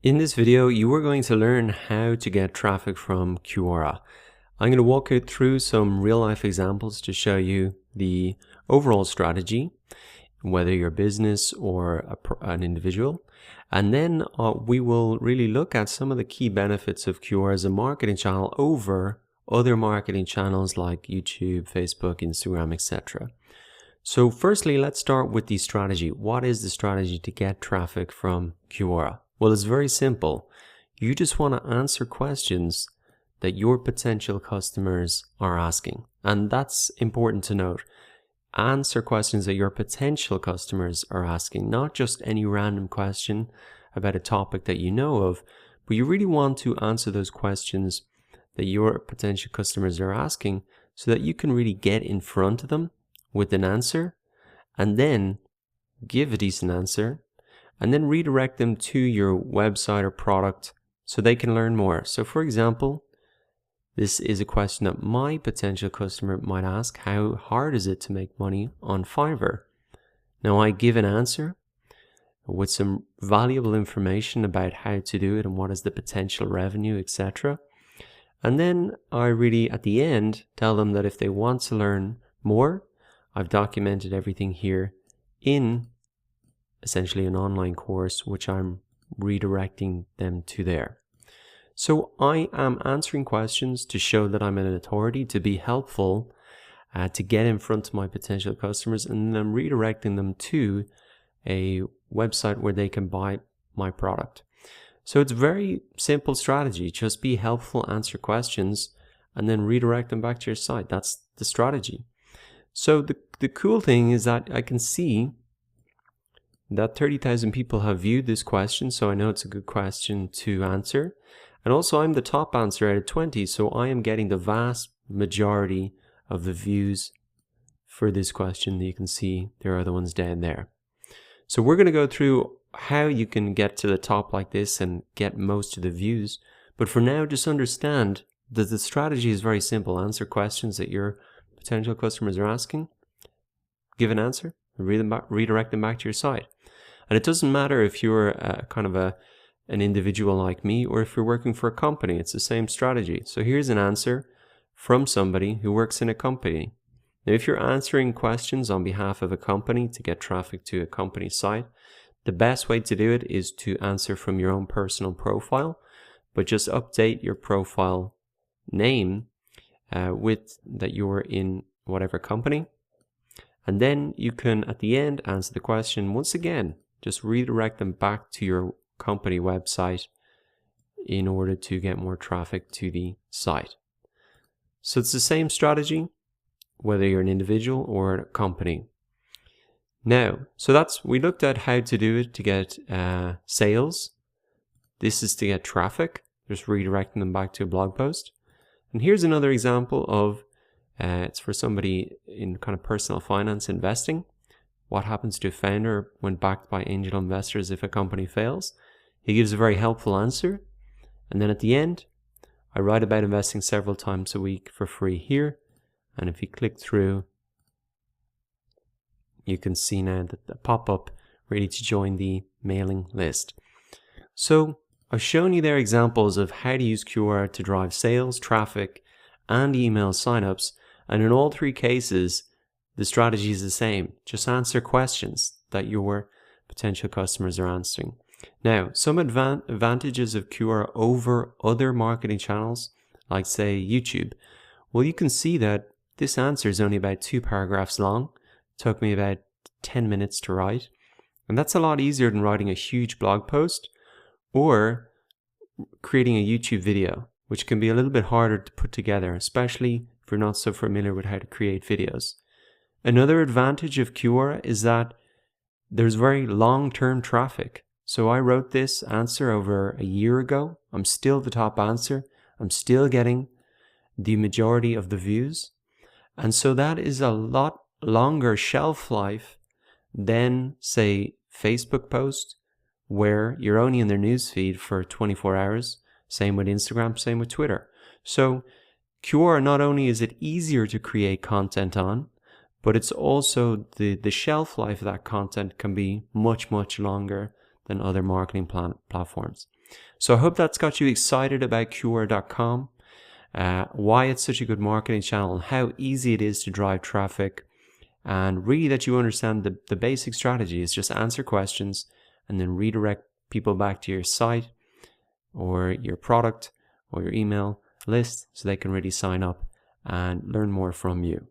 In this video, you are going to learn how to get traffic from Quora. I'm going to walk you through some real-life examples to show you the overall strategy, whether you're a business or an individual. And then we will really look at some of the key benefits of Quora as a marketing channel over other marketing channels like YouTube, Facebook, Instagram, etc. So firstly, let's start with the strategy. What is the strategy to get traffic from Quora? Well, it's very simple. You just want to answer questions that your potential customers are asking. And that's important to note. Answer questions that your potential customers are asking, not just any random question about a topic that you know of, but you really want to answer those questions that your potential customers are asking so that you can really get in front of them with an answer and then give a decent answer and then redirect them to your website or product so they can learn more. So for example, this is a question that my potential customer might ask: how hard is it to make money on Fiverr? Now I give an answer with some valuable information about how to do it and what is the potential revenue, etc. And then I really, at the end, tell them that if they want to learn more, I've documented everything here in essentially an online course, which I'm redirecting them to there. So I am answering questions to show that I'm an authority, to be helpful, to get in front of my potential customers, and then I'm redirecting them to a website where they can buy my product. So it's a very simple strategy. Just be helpful, answer questions, and then redirect them back to your site. That's the strategy. So the cool thing is that I can see that 30,000 people have viewed this question, so I know it's a good question to answer. And also I'm the top answer out of 20, so I am getting the vast majority of the views for this question. You can see there are the ones down there. So we're going to go through how you can get to the top like this and get most of the views. But for now, just understand that the strategy is very simple. Answer questions that your potential customers are asking, give an answer, and redirect them back to your site. And it doesn't matter if you're an individual like me or if you're working for a company, it's the same strategy. So here's an answer from somebody who works in a company. Now, if you're answering questions on behalf of a company to get traffic to a company site, the best way to do it is to answer from your own personal profile, but just update your profile name with that you're in whatever company. And then you can, at the end, answer the question once again. Just redirect them back to your company website in order to get more traffic to the site. So it's the same strategy, whether you're an individual or a company. Now, we looked at how to do it to get sales. This is to get traffic, just redirecting them back to a blog post. And here's another example of it's for somebody in kind of personal finance investing. What happens to a founder when backed by angel investors if a company fails? He gives a very helpful answer. And then at the end, I write about investing several times a week for free here. And if you click through, you can see now that the pop-up ready to join the mailing list. So I've shown you there examples of how to use Quora to drive sales, traffic, and email signups. And in all three cases, the strategy is the same. Just answer questions that your potential customers are answering. Now, some advantages of Quora over other marketing channels, like say YouTube. Well, you can see that this answer is only about 2 paragraphs long. It took me about 10 minutes to write. And that's a lot easier than writing a huge blog post or creating a YouTube video, which can be a little bit harder to put together, especially if you're not so familiar with how to create videos. Another advantage of Quora is that there's very long-term traffic. So I wrote this answer over a year ago. I'm still the top answer. I'm still getting the majority of the views. And so that is a lot longer shelf life than, say, Facebook post, where you're only in their newsfeed for 24 hours. Same with Instagram, same with Twitter. So Quora, not only is it easier to create content on, but it's also the shelf life of that content can be much, much longer than other marketing platforms. So I hope that's got you excited about Quora.com, why it's such a good marketing channel, and how easy it is to drive traffic, and really that you understand the basic strategy is just answer questions and then redirect people back to your site or your product or your email list so they can really sign up and learn more from you.